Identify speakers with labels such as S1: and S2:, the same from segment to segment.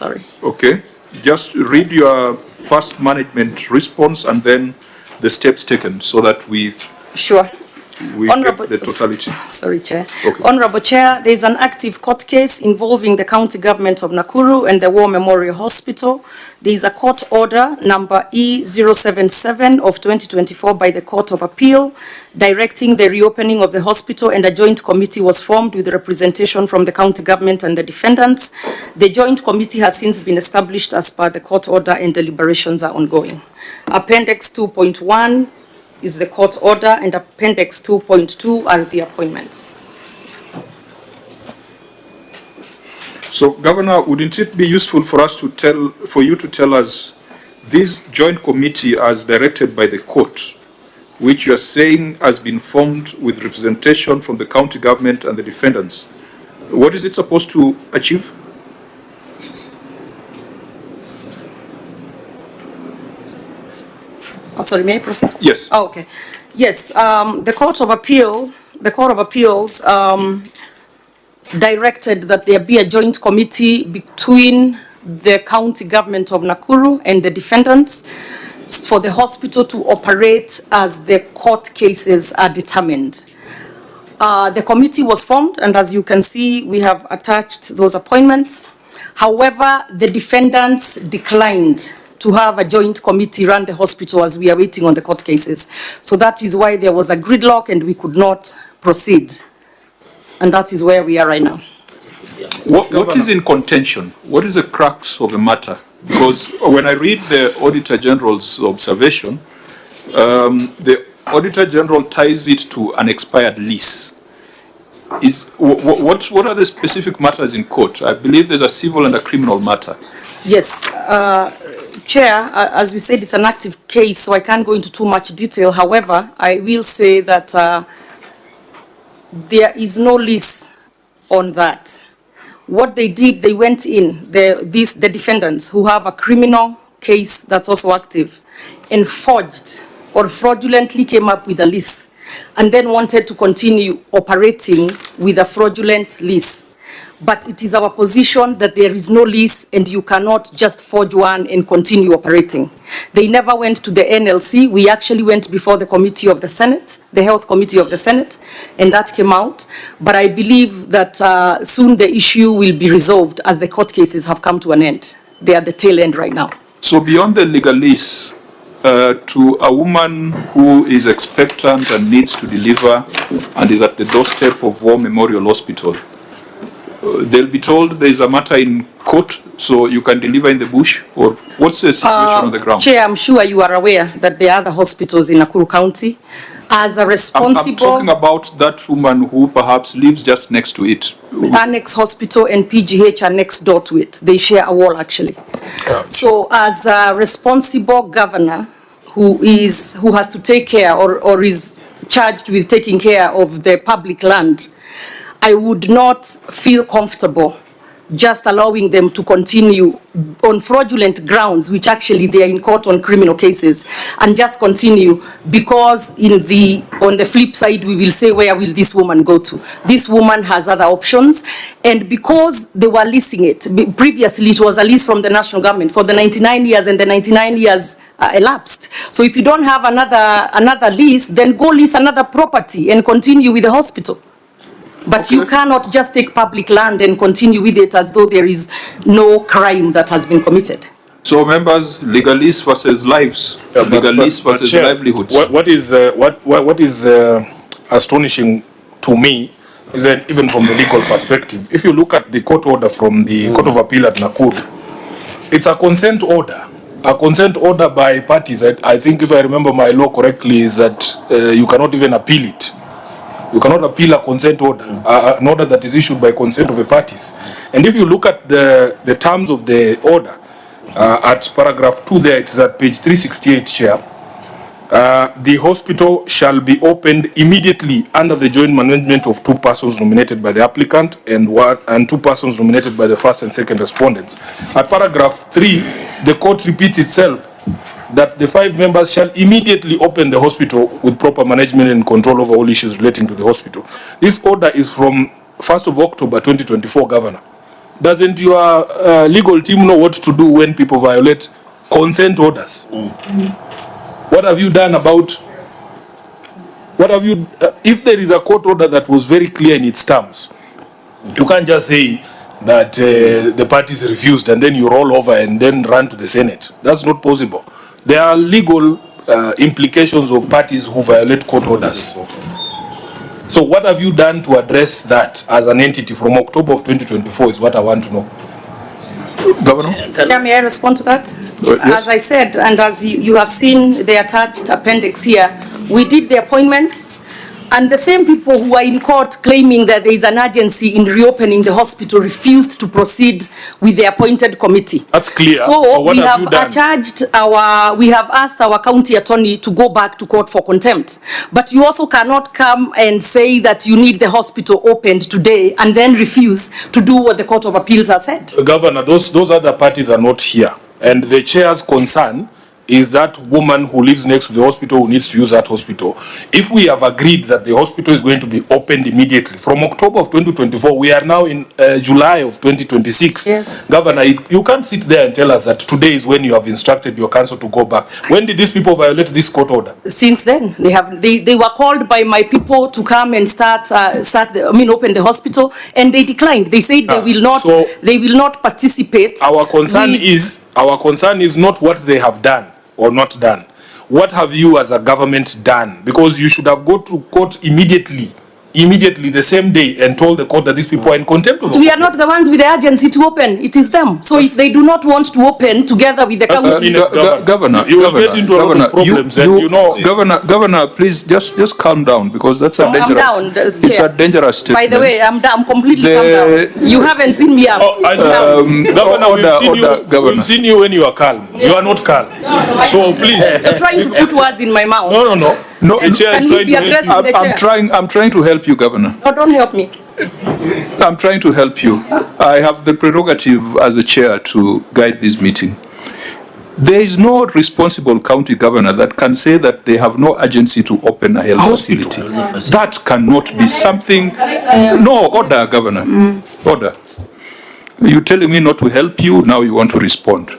S1: Sorry.
S2: Okay. Just read your first management response and then the steps taken so that we
S1: Sure.
S2: get the totality.
S1: Sorry, Chair.
S2: Okay.
S1: Honorable Chair, there is an active court case involving the county government of Nakuru and the War Memorial Hospital. There is a court order number E077 of 2024 by the Court of Appeal directing the reopening of the hospital, and a joint committee was formed with representation from the county government and the defendants. The joint committee has since been established as per the court order, and deliberations are ongoing. Appendix 2.1 is the court order, and Appendix 2.2 are the appointments.
S2: So, Governor, wouldn't it be useful for you to tell us this joint committee as directed by the court, which you are saying has been formed with representation from the county government and the defendants, what is it supposed to achieve?
S1: Oh, sorry, may I proceed?
S2: Yes.
S1: Oh, okay. Yes, the Court of Appeals directed that there be a joint committee between the county government of Nakuru and the defendants for the hospital to operate as the court cases are determined. The committee was formed, and as you can see, we have attached those appointments. However, the defendants declined to have a joint committee run the hospital as we are waiting on the court cases. So that is why there was a gridlock and we could not proceed. And that is where we are right now.
S2: What is in contention? What is the crux of the matter? Because when I read the Auditor General's observation, the Auditor General ties it to an expired lease. What are the specific matters in court? I believe there's a civil and a criminal matter.
S1: Yes, Chair, as we said, it's an active case, so I can't go into too much detail. However, I will say that there is no lease on that. What they did, they went in, the defendants who have a criminal case that's also active, and forged or fraudulently came up with a lease and then wanted to continue operating with a fraudulent lease. But it is our position that there is no lease and you cannot just forge one and continue operating. They never went to the NLC. We actually went before the committee of the Senate, the Health Committee of the Senate, and that came out. But I believe that soon the issue will be resolved as the court cases have come to an end. They are at the tail end right now.
S2: So beyond the legal lease, to a woman who is expectant and needs to deliver and is at the doorstep of War Memorial Hospital, they'll be told there is a matter in court, so you can deliver in the bush? Or what's the situation on the ground?
S1: Chair, I'm sure you are aware that there are other hospitals in Nakuru County. As a responsible...
S2: I'm talking about that woman who perhaps lives just next to it.
S1: Annex Hospital and PGH are next door to it. They share a wall, actually. Yeah. So as a responsible governor who has to take care or is charged with taking care of the public land, I would not feel comfortable just allowing them to continue on fraudulent grounds, which actually they are in court on criminal cases, and just continue because on the flip side, we will say, where will this woman go to? This woman has other options, and because they were leasing it, previously it was a lease from the national government for the 99 years, and the 99 years elapsed. So if you don't have another lease, then go lease another property and continue with the hospital. But okay, you cannot just take public land and continue with it as though there is no crime that has been committed.
S2: So, members, legal lease versus lives, legal lease versus livelihoods.
S3: What is astonishing to me is that even from the legal perspective, if you look at the court order from the Court of Appeal at Nakuru, it's a consent order. A consent order by parties. I think, if I remember my law correctly, is that you cannot even appeal it. You cannot appeal a consent order, an order that is issued by consent of the parties. And if you look at the terms of the order, at paragraph 2 there, it is at page 368, Chair. The hospital shall be opened immediately under the joint management of 2 persons nominated by the applicant and 2 persons nominated by the first and second respondents. At paragraph 3, the court repeats itself that the 5 members shall immediately open the hospital with proper management and control over all issues relating to the hospital. This order is from 1st of October 2024, Governor. doesn't your legal team know what to do when people violate consent orders? What have you done about, what have you, if there is a court order that was very clear in its terms, you can't just say that the parties refused and then you roll over and then run to the Senate. That's not possible. There are legal implications of parties who violate court orders. So what have you done to address that as an entity from October of 2024 is what I want to know.
S2: Governor?
S1: Yeah, may I respond to that?
S2: Yes.
S1: As I said, and as you have seen the attached appendix here, we did the appointments, and the same people who are in court claiming that there is an urgency in reopening the hospital refused to proceed with the appointed committee.
S3: That's clear.
S1: So
S3: what
S1: we
S3: have
S1: have
S3: you done?
S1: we have asked our county attorney to go back to court for contempt. But you also cannot come and say that you need the hospital opened today and then refuse to do what the Court of Appeals has said.
S3: Governor, those other parties are not here. And the chair's concern is that woman who lives next to the hospital who needs to use that hospital. If we have agreed that the hospital is going to be opened immediately, from October of 2024, we are now in July of 2026.
S1: Yes.
S3: Governor, you can't sit there and tell us that today is when you have instructed your council to go back. When did these people violate this court order?
S1: Since then, they were called by my people to come and open the hospital, and they declined. They said they will not participate.
S3: Our concern is not what they have done or not done. What have you as a government done? Because you should have gone to court immediately the same day and told the court that these people are in contempt of the
S1: We
S3: court.
S1: are not the ones with the urgency to open. It is them. So if they do not want to open together with the county,
S2: Governor,
S3: you will get into a lot of problems.
S2: Governor, please just calm down, because that's a dangerous.
S1: I'm down.
S2: It's a dangerous statement.
S1: By the way, I'm completely calm down. You haven't seen me up.
S3: Governor, we've seen you when you are calm. You are not calm. So please.
S1: You're trying to put words in my mouth.
S2: No,
S1: Can you be aggressive?
S2: I'm trying to help you, Governor.
S1: No, don't help me.
S2: I'm trying to help you. I have the prerogative as a chair to guide this meeting. There is no responsible county governor that can say that they have no urgency to open a health facility. That cannot be something. No, order, Governor. Order. You're telling me not to help you, now you want to respond.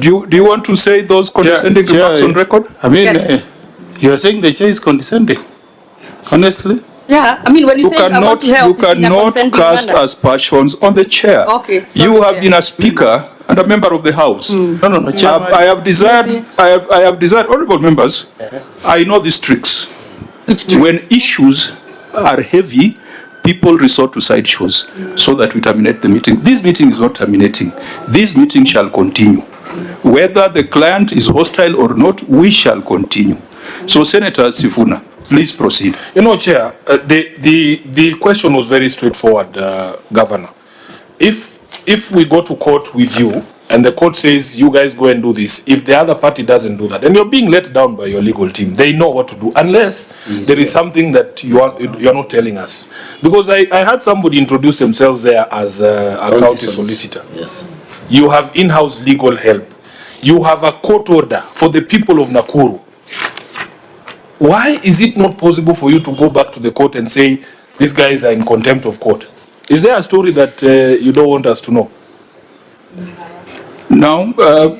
S2: Do you want to say those condescending remarks on record?
S4: I mean,
S1: Yes.
S4: you are saying the chair is condescending, honestly.
S1: Yeah, I mean, when you say I want to help,
S2: You cannot cast aspersions on the chair.
S1: Okay, sorry,
S2: You have
S1: Chair.
S2: been a speaker and a member of the House.
S4: No, chair.
S2: I have desired, honorable members, I know these tricks. When issues are heavy, people resort to side shows so that we terminate the meeting. This meeting is not terminating. This meeting shall continue. Whether the client is hostile or not, we shall continue. So, Senator Sifuna, please proceed.
S3: Chair, the question was very straightforward, Governor. If we go to court with you and the court says you guys go and do this, if the other party doesn't do that, and you're being let down by your legal team, they know what to do, unless there is something that you're not telling us. Because I had somebody introduce themselves there as a county solicitor.
S5: Yes.
S3: You have in-house legal help. You have a court order for the people of Nakuru. Why is it not possible for you to go back to the court and say these guys are in contempt of court? Is there a story that you don't want us to know?
S2: Now,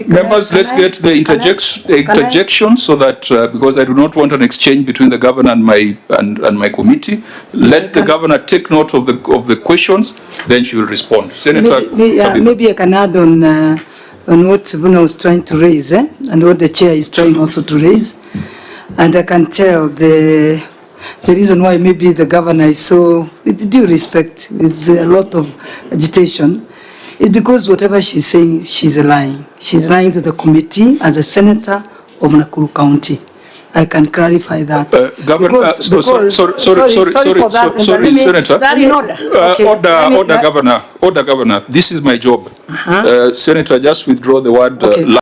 S2: members, let's get the interjection so that, because I do not want an exchange between the governor and my committee, let the governor take note of the questions, then she will respond. Senator,
S6: maybe I can add on what Sifuna was trying to raise, and what the chair is trying also to raise. And I can tell the reason why maybe the governor is so, with due respect, with a lot of agitation, is because whatever she's saying, she's lying. She's lying to the committee as a senator of Nakuru County. I can clarify that.
S2: Governor, sorry, Senator.
S1: Is that in order?
S2: Order, Governor. This is my job. Senator, just withdraw the word